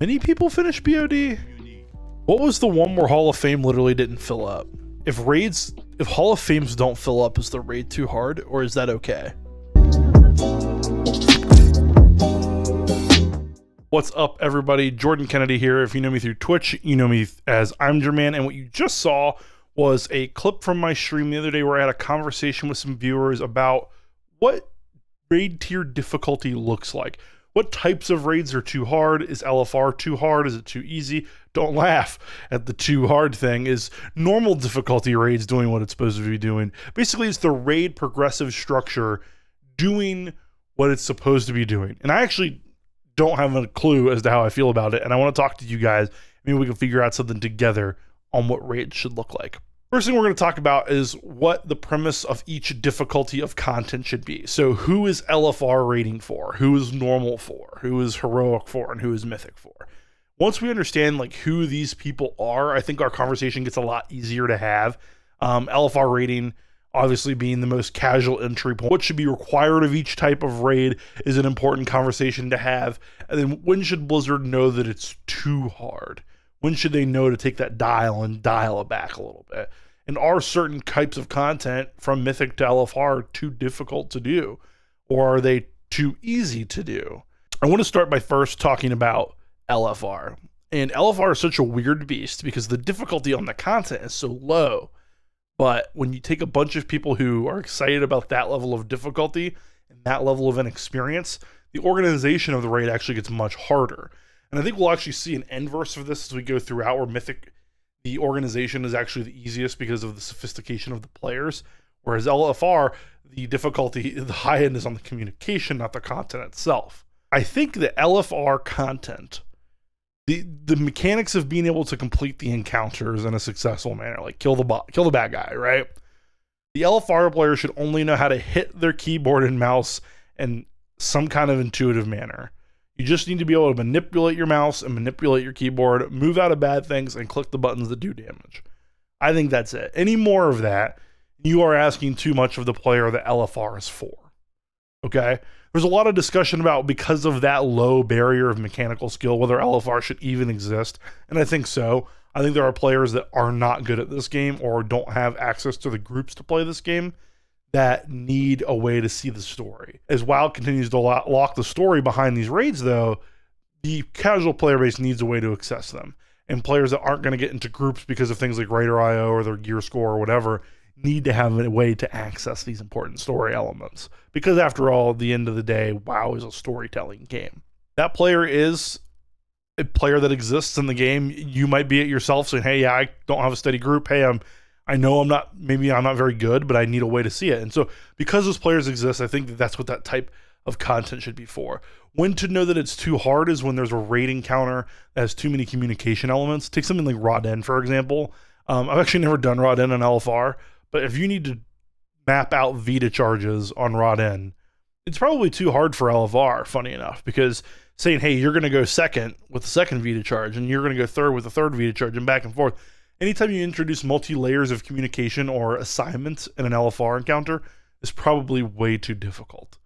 Many people finish BOD? What was the one where Hall of Fame literally didn't fill up? If Hall of Fames don't fill up, is the raid too hard, or is that okay? What's up, everybody? Jordan Kennedy here. If you know me through Twitch, you know me as I'm Your Man, and what you just saw was a clip from my stream the other day where I had a conversation with some viewers about what raid tier difficulty looks like. What types of raids are too hard? Is LFR too hard? Is it too easy? Don't laugh at the too hard thing. Is normal difficulty raids doing what it's supposed to be doing? Basically, it's the raid progressive structure doing what it's supposed to be doing. And I actually don't have a clue as to how I feel about it. And I want to talk to you guys. Maybe we can figure out something together on what raids should look like. First thing we're going to talk about is what the premise of each difficulty of content should be. So who is LFR rating for? Who is normal for? Who is heroic for? And who is mythic for? Once we understand like who these people are, I think our conversation gets a lot easier to have. LFR rating obviously being the most casual entry point. What should be required of each type of raid is an important conversation to have. And then when should Blizzard know that it's too hard? When should they know to take that dial and dial it back a little bit? And are certain types of content from Mythic to LFR too difficult to do? Or are they too easy to do? I want to start by first talking about LFR. And LFR is such a weird beast because the difficulty on the content is so low. But when you take a bunch of people who are excited about that level of difficulty and that level of inexperience, the organization of the raid actually gets much harder. And I think we'll actually see an inverse of this as we go throughout, where Mythic, the organization is actually the easiest because of the sophistication of the players. Whereas LFR, the difficulty, the high end is on the communication, not the content itself. I think the LFR content, the mechanics of being able to complete the encounters in a successful manner, like kill the bad guy, right? The LFR player should only know how to hit their keyboard and mouse in some kind of intuitive manner. You just need to be able to manipulate your mouse and manipulate your keyboard, move out of bad things, and click the buttons that do damage. I think that's it. Any more of that, you are asking too much of the player that LFR is for. Okay? There's a lot of discussion about, because of that low barrier of mechanical skill, whether LFR should even exist. And I think so. I think there are players that are not good at this game or don't have access to the groups to play this game that need a way to see the story. As WoW continues to lock the story behind these raids, though, the casual player base needs a way to access them. And players that aren't going to get into groups because of things like Raider.io or their gear score or whatever need to have a way to access these important story elements. Because after all, at the end of the day, WoW is a storytelling game. That player is a player that exists in the game. You might be it yourself saying, hey, yeah, I don't have a steady group. Hey, I know I'm not very good, but I need a way to see it. And so because those players exist, I think that that's what that type of content should be for. When to know that it's too hard is when there's a raid encounter that has too many communication elements. Take something like Raw-Den, for example. I've actually never done Raw-Den on LFR, but if you need to map out Vita charges on Raw-Den, it's probably too hard for LFR, funny enough, because saying, hey, you're going to go second with the second Vita charge, and you're going to go third with the third Vita charge, and back and forth. Anytime you introduce multi-layers of communication or assignments in an LFR encounter is probably way too difficult.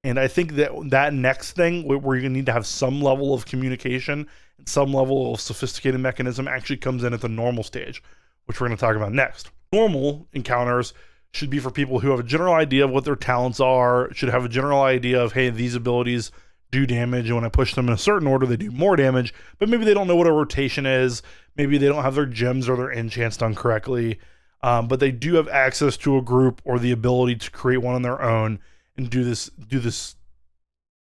And I think that next thing, where you're going to need to have some level of communication and some level of sophisticated mechanism, actually comes in at the normal stage, which we're going to talk about next. Normal encounters should be for people who have a general idea of what their talents are, should have a general idea of, hey, these abilities do damage, and when I push them in a certain order, they do more damage, but maybe they don't know what a rotation is. Maybe they don't have their gems or their enchants done correctly, but they do have access to a group or the ability to create one on their own and do this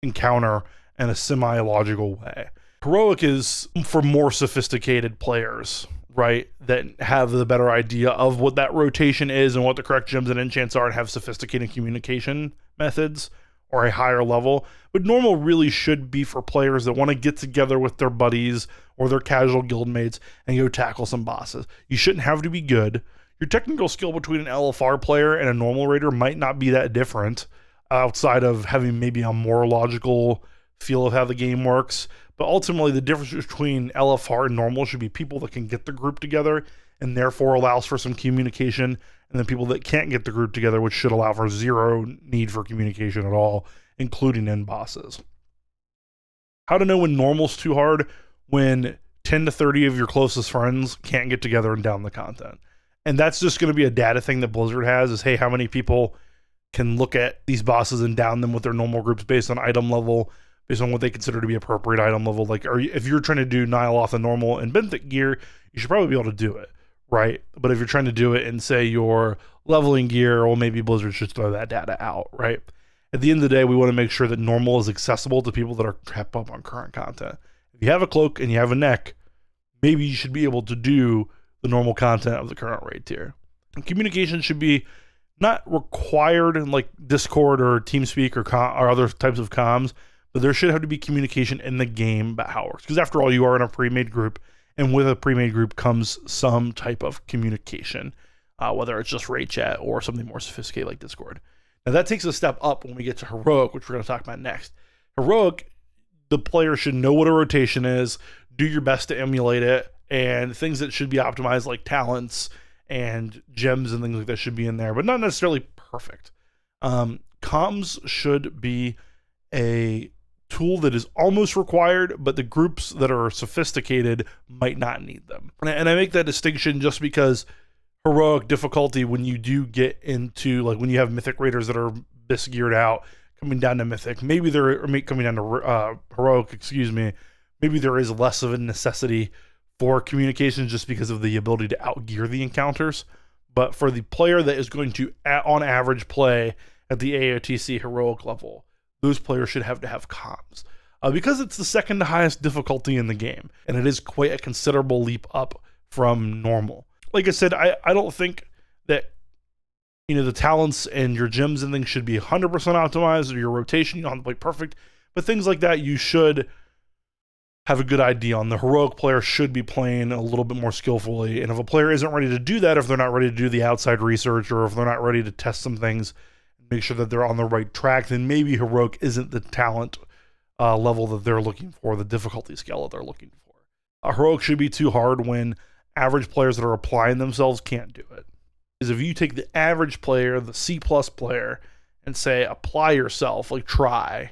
encounter in a semi-logical way. Heroic is for more sophisticated players, right, that have the better idea of what that rotation is and what the correct gems and enchants are and have sophisticated communication methods or a higher level. But normal really should be for players that want to get together with their buddies or their casual guildmates and go tackle some bosses. You shouldn't have to be good. Your technical skill between an LFR player and a normal raider might not be that different, outside of having maybe a more logical feel of how the game works. But ultimately, the difference between LFR and normal should be people that can get the group together and therefore allows for some communication, and then people that can't get the group together, which should allow for zero need for communication at all, including end bosses. How to know when normal's too hard? when 10 to 30 of your closest friends can't get together and down the content. And that's just going to be a data thing that Blizzard has is, hey, how many people can look at these bosses and down them with their normal groups based on item level, based on what they consider to be appropriate item level. Like, if you're trying to do Nyloth and normal and Mythic gear, you should probably be able to do it, right? But if you're trying to do it in, say, your leveling gear, well, maybe Blizzard should throw that data out, right? At the end of the day, we want to make sure that normal is accessible to people that are kept up on current content. If you have a cloak and you have a neck, maybe you should be able to do the normal content of the current raid tier. And communication should be not required in like Discord or TeamSpeak or other types of comms, but there should have to be communication in the game about how it works. Because after all, you are in a pre-made group, and with a pre-made group comes some type of communication, whether it's just raid chat or something more sophisticated like Discord. Now that takes a step up when we get to Heroic, which we're going to talk about next. Heroic, the player should know what a rotation is, do your best to emulate it, and things that should be optimized like talents and gems and things like that should be in there, but not necessarily perfect. Comms should be a tool that is almost required, but the groups that are sophisticated might not need them. And I make that distinction just because Heroic difficulty, when you do get into, like when you have Mythic Raiders that are this geared out, coming down to Mythic, maybe they're coming down to Heroic, maybe there is less of a necessity for communication just because of the ability to outgear the encounters. But for the player that is going to, on average, play at the AOTC Heroic level, those players should have to have comms. Because it's the second highest difficulty in the game, and it is quite a considerable leap up from normal. Like I said, I don't think that, you know, the talents and your gems and things should be 100% optimized, or your rotation, you don't have to play perfect, but things like that you should have a good idea on. The Heroic player should be playing a little bit more skillfully, and if a player isn't ready to do that, if they're not ready to do the outside research, or if they're not ready to test some things, make sure that they're on the right track, then maybe Heroic isn't the talent level that they're looking for, the difficulty scale that they're looking for. Heroic should be too hard when average players that are applying themselves can't do it. Because if you take the average player, the C+ player, and say, apply yourself, like try,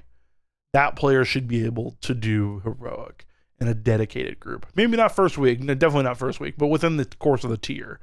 that player should be able to do Heroic in a dedicated group. Maybe not first week, definitely not first week, but within the course of the tier,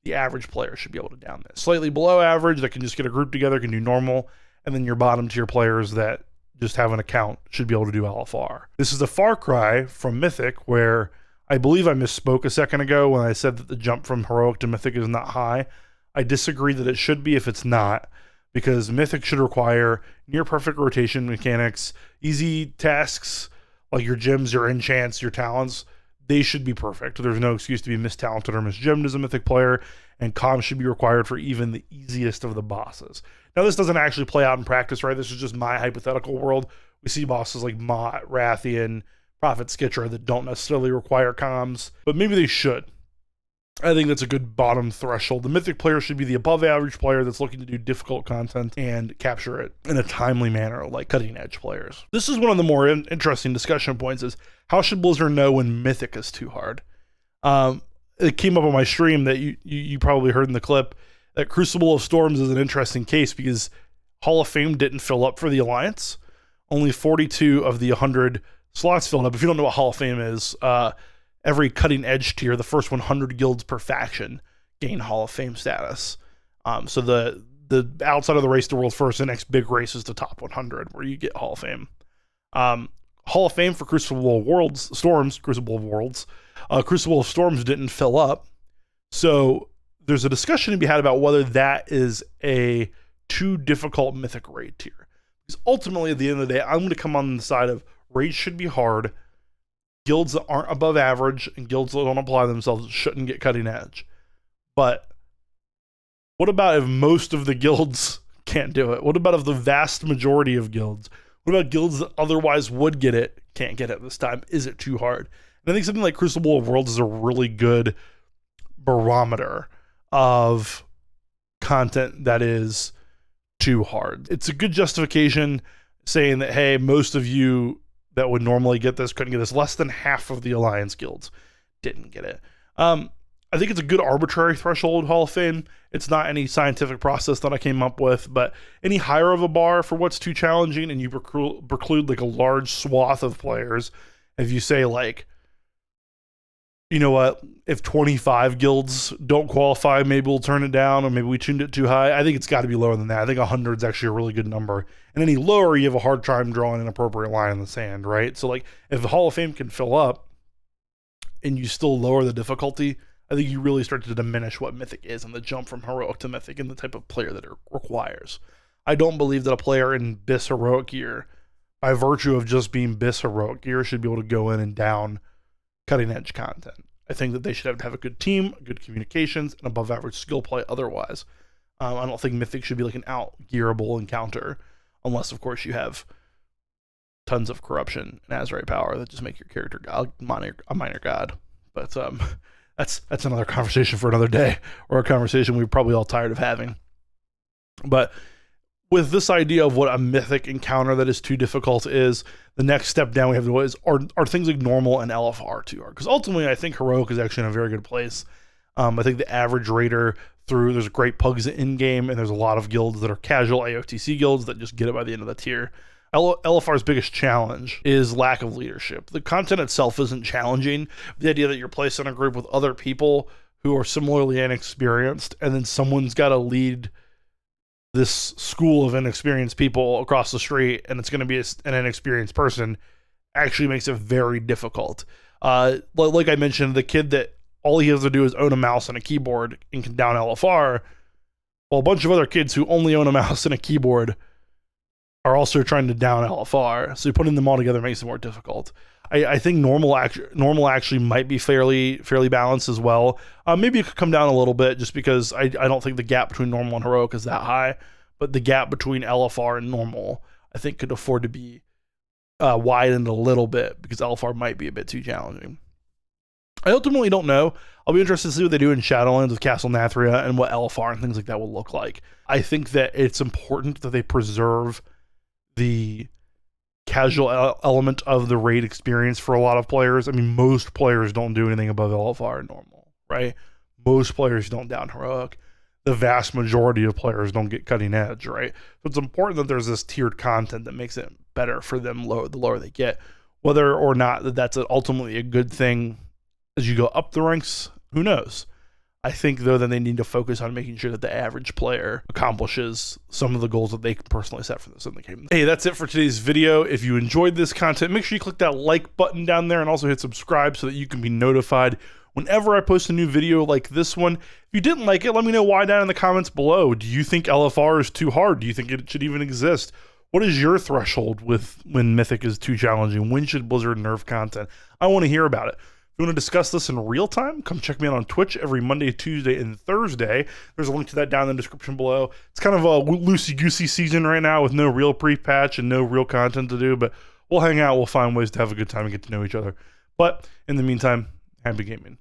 the average player should be able to down this. Slightly below average, that can just get a group together, can do normal, and then your bottom tier players that just have an account should be able to do LFR. This is a far cry from Mythic, where I believe I misspoke a second ago when I said that the jump from Heroic to Mythic is not high. I disagree that it should be if it's not, because Mythic should require near perfect rotation mechanics, easy tasks like your gems, your enchants, your talents. They should be perfect. There's no excuse to be mistalented or misgemmed as a Mythic player, and comms should be required for even the easiest of the bosses. Now, this doesn't actually play out in practice, right? This is just my hypothetical world. We see bosses like Mott, Rathian, Prophet Skitra that don't necessarily require comms, but maybe they should. I think that's a good bottom threshold. The Mythic player should be the above average player that's looking to do difficult content and capture it in a timely manner, like cutting edge players. This is one of the more interesting discussion points, is how should Blizzard know when Mythic is too hard? It came up on my stream that you probably heard in the clip that Crucible of Storms is an interesting case because Hall of Fame didn't fill up for the Alliance. Only 42 of the 100 slots filled up. If you don't know what Hall of Fame is, every cutting edge tier, the first 100 guilds per faction gain Hall of Fame status. So the outside of the race to world first, the next big race is the top 100 where you get Hall of Fame. Hall of Fame for Crucible of Storms didn't fill up. So there's a discussion to be had about whether that is a too difficult Mythic raid tier. Because ultimately, at the end of the day, I'm going to come on the side of raids should be hard. Guilds that aren't above average and guilds that don't apply themselves shouldn't get cutting edge. But what about if most of the guilds can't do it? What about if the vast majority of guilds? What about guilds that otherwise would get it, can't get it this time? Is it too hard? And I think something like Crucible of Worlds is a really good barometer of content that is too hard. It's a good justification saying that, hey, most of you that would normally get this couldn't get this. Less than half of the Alliance guilds didn't get it. I think it's a good arbitrary threshold, Hall of Fame. It's not any scientific process that I came up with, but any higher of a bar for what's too challenging and you preclude like a large swath of players, if you say like you know what, if 25 guilds don't qualify, maybe we'll turn it down, or maybe we tuned it too high. I think it's got to be lower than that. I think 100 is actually a really good number. And any lower, you have a hard time drawing an appropriate line in the sand, right? So like if the Hall of Fame can fill up and you still lower the difficulty, I think you really start to diminish what Mythic is and the jump from Heroic to Mythic and the type of player that it requires. I don't believe that a player in BIS Heroic gear, by virtue of just being BIS Heroic gear, should be able to go in and down cutting edge content. I think that they should have a good team, good communications, and above average skill play otherwise. I don't think Mythic should be like an out gearable encounter, unless of course you have tons of corruption and Azerite power that just make your character a minor god. But that's another conversation for another day, or a conversation we're probably all tired of having. But with this idea of what a Mythic encounter that is too difficult is, the next step down we have to do is are things like normal and LFR too hard? Because ultimately, I think Heroic is actually in a very good place. I think the average raider there's great pugs in game, and there's a lot of guilds that are casual AOTC guilds that just get it by the end of the tier. LFR's biggest challenge is lack of leadership. The content itself isn't challenging. The idea that you're placed in a group with other people who are similarly inexperienced, and then someone's got to lead this school of inexperienced people across the street, and it's going to be an inexperienced person, actually makes it very difficult. Like I mentioned, the kid that all he has to do is own a mouse and a keyboard and can down LFR, while a bunch of other kids who only own a mouse and a keyboard are also trying to down LFR. So putting them all together makes it more difficult. I think normal actually might be fairly balanced as well. Maybe it could come down a little bit, just because I don't think the gap between normal and heroic is that high, but the gap between LFR and normal I think could afford to be widened a little bit, because LFR might be a bit too challenging. I ultimately don't know. I'll be interested to see what they do in Shadowlands with Castle Nathria and what LFR and things like that will look like. I think that it's important that they preserve the casual element of the raid experience for a lot of players. I mean, most players don't do anything above LFR and normal, right? Most players don't down heroic. The vast majority of players don't get cutting edge, right? So it's important that there's this tiered content that makes it better for them the lower they get. Whether or not that's ultimately a good thing as you go up the ranks, who knows? I think, though, that they need to focus on making sure that the average player accomplishes some of the goals that they personally set for this in the game. Hey, that's it for today's video. If you enjoyed this content, make sure you click that like button down there and also hit subscribe so that you can be notified whenever I post a new video like this one. If you didn't like it, let me know why down in the comments below. Do you think LFR is too hard? Do you think it should even exist? What is your threshold with when Mythic is too challenging? When should Blizzard nerf content? I want to hear about it. If you want to discuss this in real time, come check me out on Twitch every Monday, Tuesday, and Thursday. There's a link to that down in the description below. It's kind of a loosey-goosey season right now with no real pre-patch and no real content to do, but we'll hang out, we'll find ways to have a good time and get to know each other. But in the meantime, happy gaming.